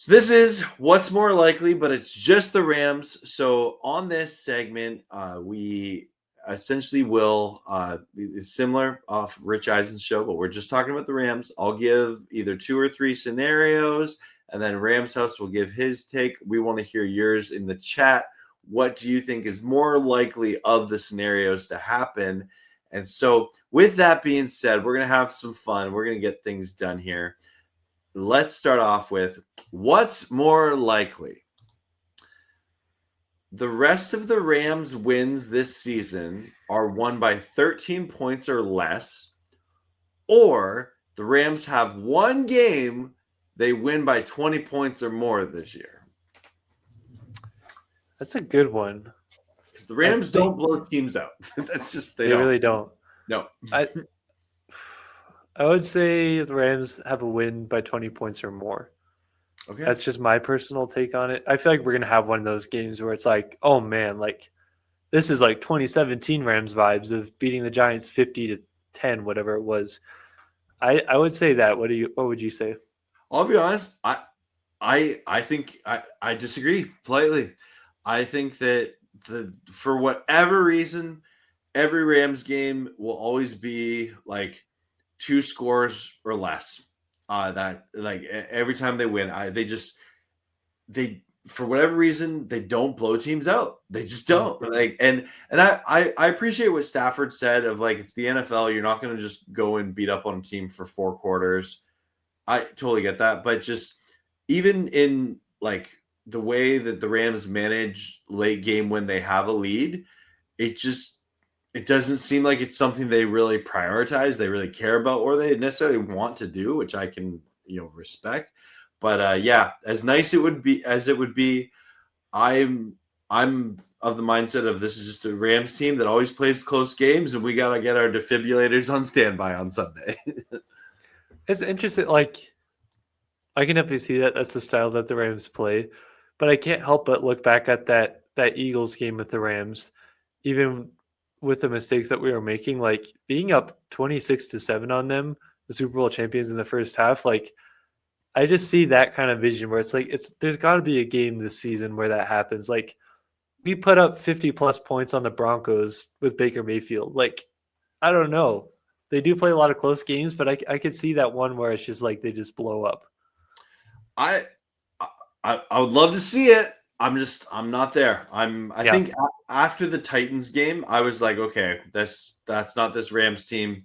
So this is what's more likely, but it's just the Rams. So on this segment, we essentially will it's similar off Rich Eisen's show, but we're just talking about the Rams. I'll give either 2 or 3 scenarios, and then Rams House will give his take. We want to hear yours in the chat. What do you think is more likely of the scenarios to happen? And so with that being said, we're going to have some fun. We're going to get things done here. Let's start off with what's more likely. The rest of the Rams wins this season are won by 13 points or less, or the Rams have one game they win by 20 points or more this year. That's a good one. Because the Rams don't blow teams out. That's just they really don't. No. I would say the Rams have a win by 20 points or more. Okay. That's just my personal take on it. I feel like we're going to have one of those games where it's like, oh man, like this is like 2017 Rams vibes of beating the Giants 50-10, whatever it was. I would say that. What would you say? I'll be honest. I think I disagree politely. I think that for whatever reason, every Rams game will always be like 2 scores or less. That like every time they win, they for whatever reason they don't blow teams out. They just don't. Like and I appreciate what Stafford said of like it's the NFL. You're not going to just go and beat up on a team for 4 quarters. I totally get that, but just even in like the way that the Rams manage late game when they have a lead, it doesn't seem like it's something they really prioritize, they really care about, or they necessarily want to do, which I can, respect. But yeah, as nice it would be, I'm of the mindset of this is just a Rams team that always plays close games, and we got to get our defibrillators on standby on Sunday. It's interesting. Like, I can definitely see that that's the style that the Rams play, but I can't help but look back at that Eagles game with the Rams, even with the mistakes that we were making, like being up 26-7 on them, the Super Bowl champions in the first half. Like, I just see that kind of vision where it's like, there's got to be a game this season where that happens. Like, we put up 50 plus points on the Broncos with Baker Mayfield. Like, I don't know. They do play a lot of close games, but I could see that one where it's just like they just blow up. I would love to see it. I'm not there. I think after the Titans game, I was like, okay, that's not this Rams team.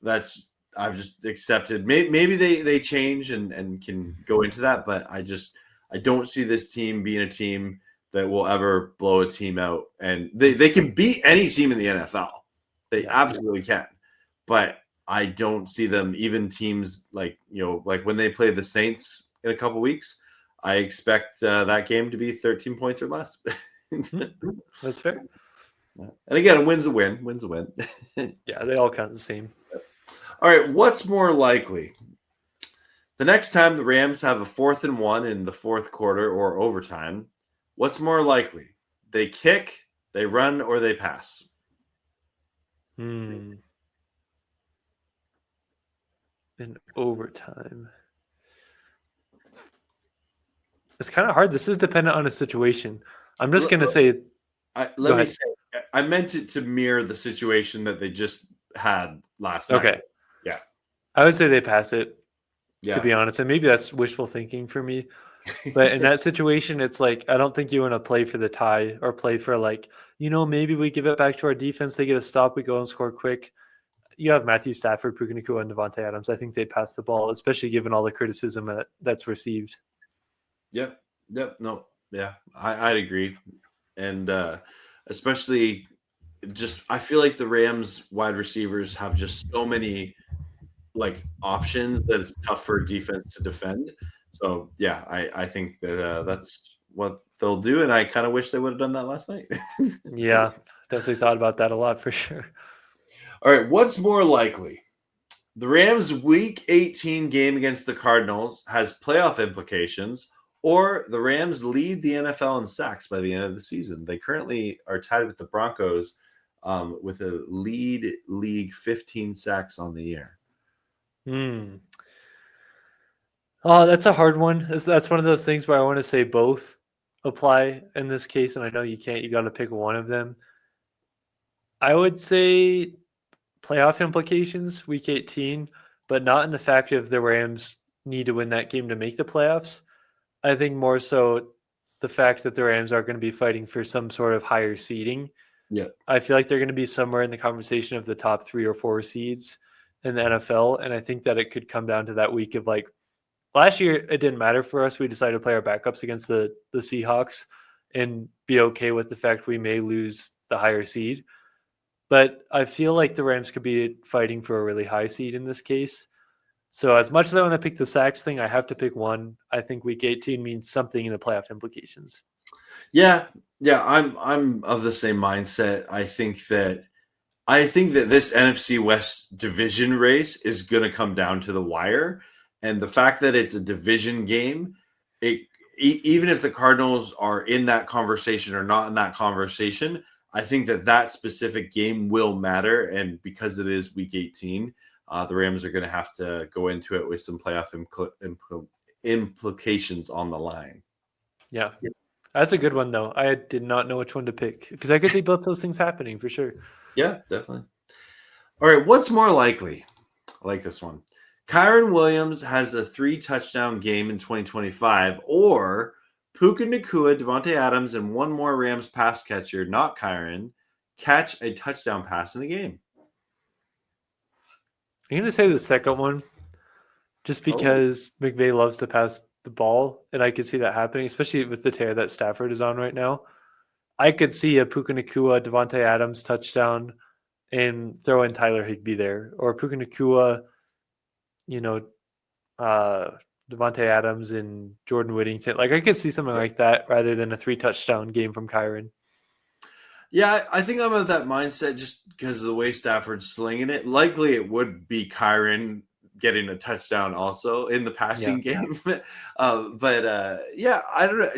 I've just accepted. Maybe they change and can go into that, but I don't see this team being a team that will ever blow a team out. And they can beat any team in the NFL. They absolutely can. But I don't see them, even teams like when they play the Saints in a couple weeks, I expect that game to be 13 points or less. That's fair. And again, a win's a win. Win's a win. Yeah, they all count the same. All right, what's more likely? The next time the Rams have a 4th and 1 in the 4th quarter or overtime, what's more likely? They kick, they run, or they pass? In overtime. It's kind of hard. This is dependent on a situation. I'm just going to say. I meant it to mirror the situation that they just had last night. Okay. Yeah. I would say they pass it, to be honest. And maybe that's wishful thinking for me. But in that situation, it's like, I don't think you want to play for the tie or play for like, maybe we give it back to our defense. They get a stop. We go and score quick. You have Matthew Stafford, Puka Nacua, and Devontae Adams. I think they'd pass the ball, especially given all the criticism that's received. Yep. No. Yeah, I'd agree. And especially I feel like the Rams wide receivers have just so many like options that it's tough for defense to defend. So yeah, I think that that's what they'll do. And I kind of wish they would have done that last night. Yeah, definitely thought about that a lot for sure. All right, what's more likely? The Rams' Week 18 game against the Cardinals has playoff implications, or the Rams lead the NFL in sacks by the end of the season. They currently are tied with the Broncos with a league 15 sacks on the year. Oh, that's a hard one. That's one of those things where I want to say both apply in this case, and I know you can't. You got to pick one of them. I would say playoff implications, week 18, but not in the fact of the Rams need to win that game to make the playoffs. I think more so the fact that the Rams are going to be fighting for some sort of higher seeding. Yeah. I feel like they're going to be somewhere in the conversation of the top 3 or 4 seeds in the NFL. And I think that it could come down to that week of like last year, it didn't matter for us. We decided to play our backups against the Seahawks and be okay with the fact we may lose the higher seed. But I feel like the Rams could be fighting for a really high seed in this case. So as much as I want to pick the sacks thing, I have to pick one. I think week 18 means something in the playoff implications. Yeah. Yeah. I'm of the same mindset. I think that this NFC West division race is going to come down to the wire. And the fact that it's a division game, even if the Cardinals are in that conversation or not in that conversation, I think that specific game will matter. And because it is week 18, the Rams are going to have to go into it with some playoff implications on the line. Yeah. That's a good one, though. I did not know which one to pick because I could see both those things happening for sure. Yeah, definitely. All right, what's more likely? I like this one. Kyren Williams has a 3-touchdown game in 2025, or Puka Nacua, Devontae Adams, and one more Rams pass catcher, not Kyren, catch a touchdown pass in a game. I'm going to say the second one just because McVay loves to pass the ball, and I could see that happening, especially with the tear that Stafford is on right now. I could see a Puka Nacua, Devontae Adams touchdown and throw in Tyler Higbee there, or Puka Nacua, Devontae Adams and Jordan Whittington. Like I could see something like that rather than a 3-touchdown game from Kyren. Yeah, I think I'm of that mindset just because of the way Stafford's slinging it. Likely it would be Kyren getting a touchdown also in the passing game. Yeah, I don't know.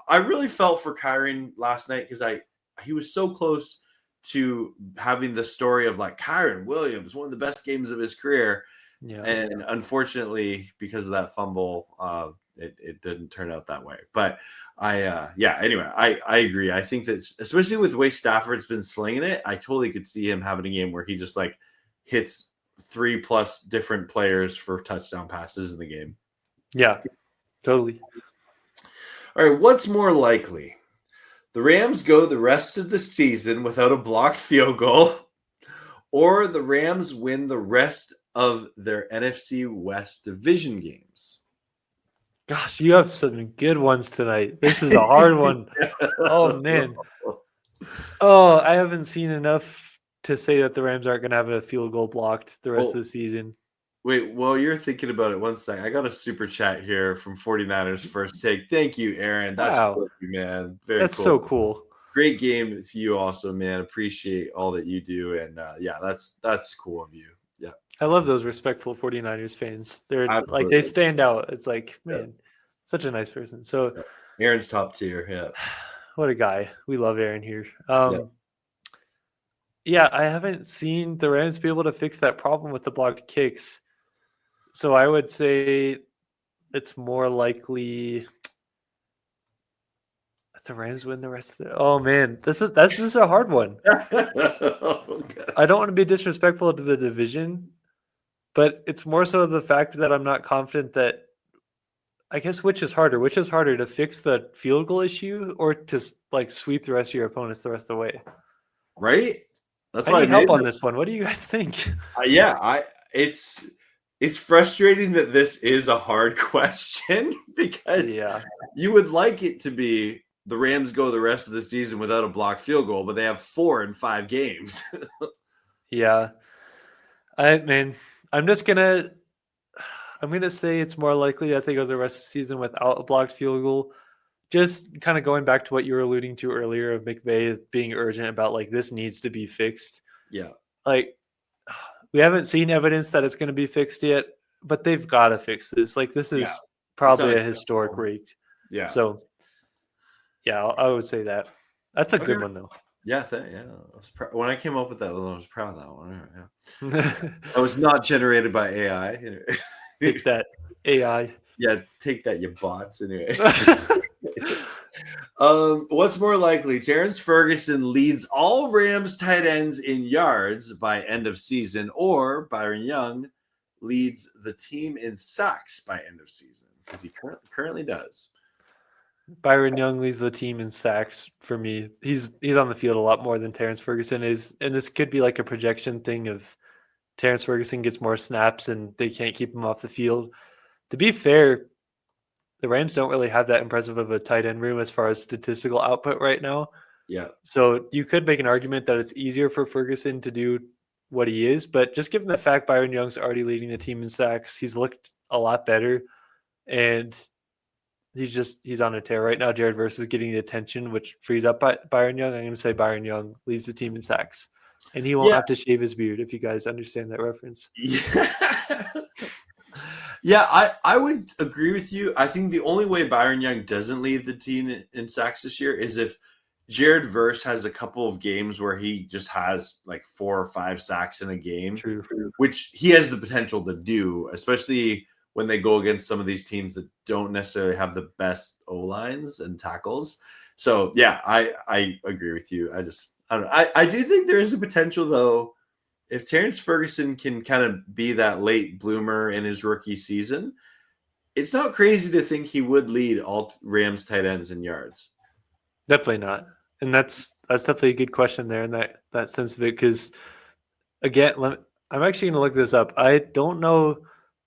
I really felt for Kyren last night because he was so close to having the story of like Kyren Williams, one of the best games of his career. Yeah. And unfortunately, because of that fumble, it didn't turn out that way. But anyway, I agree. I think that especially with the way Stafford's been slinging it, I totally could see him having a game where he just like hits 3+ different players for touchdown passes in the game. Yeah, totally. All right, what's more likely? The Rams go the rest of the season without a blocked field goal, or the Rams win the rest of their NFC West division games? Gosh, you have some good ones tonight. This is a hard one. Oh, man. Oh, I haven't seen enough to say that the Rams aren't going to have a field goal blocked the rest of the season. Wait, while you're thinking about it, one second. I got a super chat here from 49ers First Take. Thank you, Aaron. That's cool, man. That's cool. So cool. Great game to you also, man. Appreciate all that you do. And that's cool of you. Yeah. I love those respectful 49ers fans. They're like, they stand out. It's like, man, such a nice person. So Aaron's top tier. Yeah. What a guy. We love Aaron here. Yeah, I haven't seen the Rams be able to fix that problem with the blocked kicks. So I would say it's more likely that the Rams win the rest of the. Oh man, that's just a hard one. I don't want to be disrespectful to the division, but it's more so the fact that I'm not confident that. I guess which is harder? Which is harder to fix the field goal issue or to like sweep the rest of your opponents the rest of the way? Right. That's why I need help on this one. What do you guys think? It's frustrating that this is a hard question because you would like it to be the Rams go the rest of the season without a blocked field goal, but they have 4 in 5 games. Yeah. I'm going to say it's more likely that they go the rest of the season without a blocked field goal. Just kind of going back to what you were alluding to earlier of McVay being urgent about like this needs to be fixed. Yeah. Like we haven't seen evidence that it's going to be fixed yet, but they've got to fix this. Like this is probably a historic rate. Yeah. So I would say that. That's a good one though. Yeah, when I came up with that one, I was proud of that one. Yeah. I was not generated by AI. Take that AI. Yeah, take that, you bots. Anyway. What's more likely? Terrence Ferguson leads all Rams tight ends in yards by end of season, or Byron Young leads the team in sacks by end of season, because he currently does. Byron Young leads the team in sacks for me. He's on the field a lot more than Terrence Ferguson is, and this could be like a projection thing of Terrence Ferguson gets more snaps and they can't keep him off the field. To be fair, the Rams don't really have that impressive of a tight end room as far as statistical output right now. Yeah. So you could make an argument that it's easier for Ferguson to do what he is, but just given the fact Byron Young's already leading the team in sacks, he's looked a lot better, and he's on a tear right now. Jared Verse is getting the attention, which frees up Byron Young. I'm going to say Byron Young leads the team in sacks, and he won't have to shave his beard, if you guys understand that reference. Yeah. Yeah, I would agree with you. I think the only way Byron Young doesn't lead the team in sacks this year is if Jared Verse has a couple of games where he just has like 4 or 5 sacks in a game. True. Which he has the potential to do, especially when they go against some of these teams that don't necessarily have the best O-lines and tackles. So, yeah, I agree with you. I don't know. I do think there is a potential, though, if Terrence Ferguson can kind of be that late bloomer in his rookie season, it's not crazy to think he would lead all Rams tight ends in yards. Definitely not. And that's definitely a good question there in that sense of it, because, again, I'm actually going to look this up. I don't know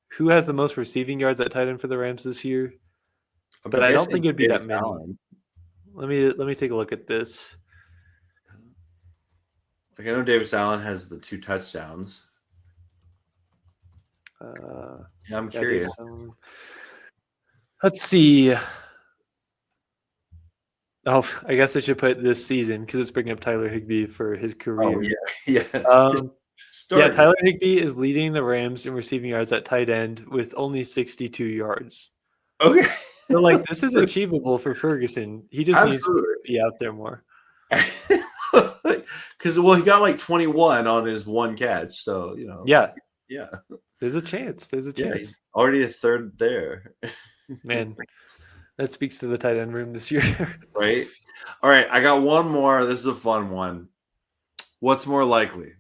who has the most receiving yards at tight end for the Rams this year, but I don't think it'd be that many. Allen. Let me take a look at this. Like, I know Davis Allen has the 2 touchdowns. Yeah, I'm curious. Let's see. Oh, I guess I should put this season because it's bringing up Tyler Higbee for his career. Oh, yeah. Yeah, Tyler Higbee is leading the Rams in receiving yards at tight end with only 62 yards. Okay. So, like, this is achievable for Ferguson. He just needs to be out there more. Because, well, he got like 21 on his 1 catch. So, you know. Yeah. Yeah. There's a chance. Yeah, he's already a third there. Man, that speaks to the tight end room this year. Right? All right, I got one more. This is a fun one. What's more likely?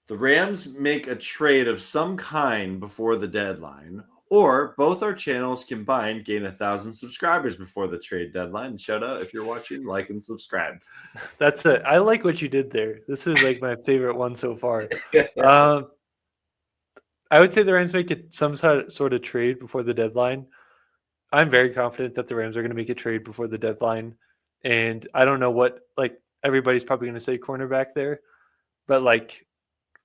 The Rams make a trade of some kind before the deadline, or both our channels combined gain 1,000 subscribers before the trade deadline. Shout out if you're watching, like and subscribe. That's it. I like what you did there. This is like my favorite one so far. I would say the Rams make some sort of trade before the deadline. I'm very confident that the Rams are going to make a trade before the deadline. And I don't know what, like, everybody's probably going to say cornerback there, but like,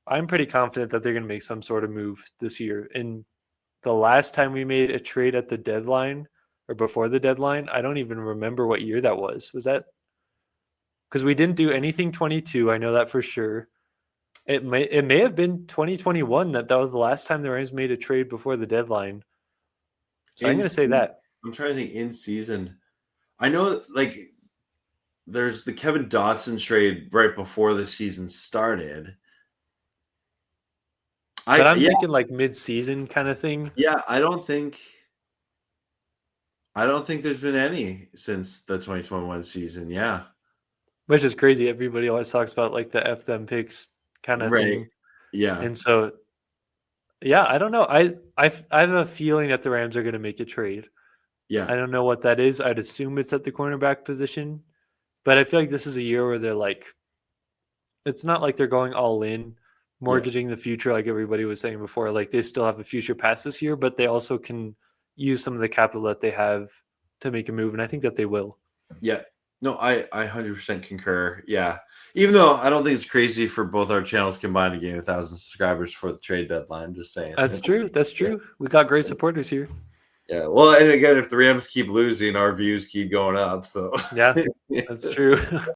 I'm pretty confident that they're going to make some sort of move this year. And the last time we made a trade at the deadline or before the deadline, I don't even remember what year that was. Was that because we didn't do anything 22? I know that for sure. It may have been 2021 that was the last time the Rams made a trade before the deadline. So I'm going to say that. I'm trying to think in season. I know, like, there's the Kevin Dotson trade right before the season started. But I'm thinking like mid-season kind of thing. Yeah, I don't think there's been any since the 2021 season. Yeah. Which is crazy. Everybody always talks about like the F them picks kind of thing. Yeah. And so, yeah, I don't know. I have a feeling that the Rams are going to make a trade. Yeah. I don't know what that is. I'd assume it's at the cornerback position. But I feel like this is a year where they're like, it's not like they're going all in, mortgaging the future like everybody was saying before. Like, they still have a future past this year, but they also can use some of the capital that they have to make a move. And I think that they will. Yeah. No, I 100% concur. Yeah. Even though I don't think it's crazy for both our channels combined to gain 1,000 subscribers for the trade deadline. Just saying. That's true. That's true. Yeah. We got great supporters here. Yeah. Well, and again, if the Rams keep losing, our views keep going up. So yeah, that's true.